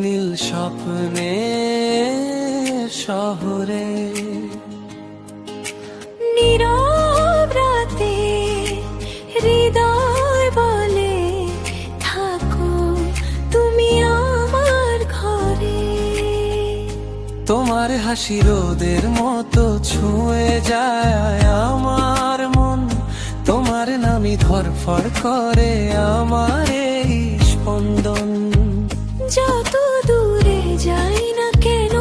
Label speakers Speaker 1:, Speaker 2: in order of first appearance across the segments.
Speaker 1: নীল স্বপ্নে শহরে।
Speaker 2: নীরব রাতে হৃদয় বলে থাকো তুমি আমার ঘরে।
Speaker 1: তোমার হাসি রোদের মতো ছুঁয়ে যায় আমার মন, তোমার নামই ধরফর করে আমার এই স্পন্দন।
Speaker 2: যত দূরে যাই না কেন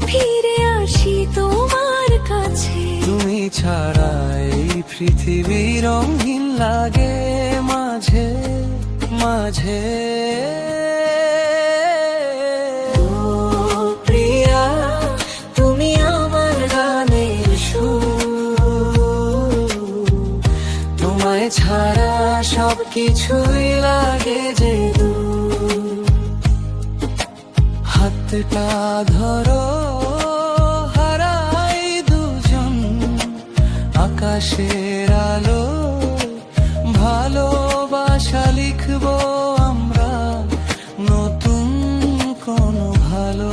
Speaker 2: ফিরে আসি তোমার কাছে।
Speaker 1: তুমি ছাড়া এই পৃথিবী রঙিন লাগে মাঝে মাঝে।
Speaker 2: ও প্রিয়া, তুমি আমার গানের সুর।
Speaker 1: তোমায় ছাড়া সবকিছুই লাগে যে দূর। হাতটা ধরো হারাই দুজন আকাশের আলো, ভালোবাসা লিখবো আমরা নতুন কোনো ভালো।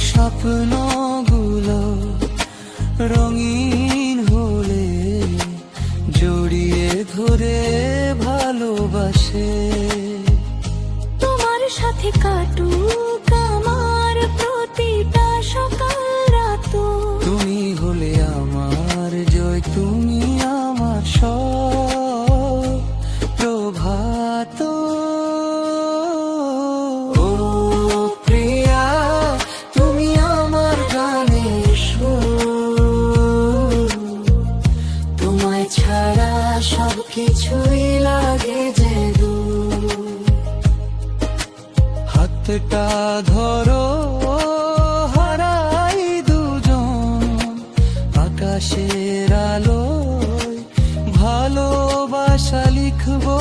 Speaker 1: স্বপ্নগুলো রঙিন হলে জড়িয়ে ধরে ভালোবাসে।
Speaker 2: তোমার সাথে কাটুক আমার প্রতিটা সকাল রাত।
Speaker 1: তুমি হলে আমার জয়, তুমি আমার সব প্রভাত। ও প্রিয়া, তুমি আমার গানের সুর। তোমায় ছাড়া সবকিছুই লাগে যে দূর। হাতটা ধরো হারাই দুজন আকাশের আলোয়, ভালোবাসা লিখবো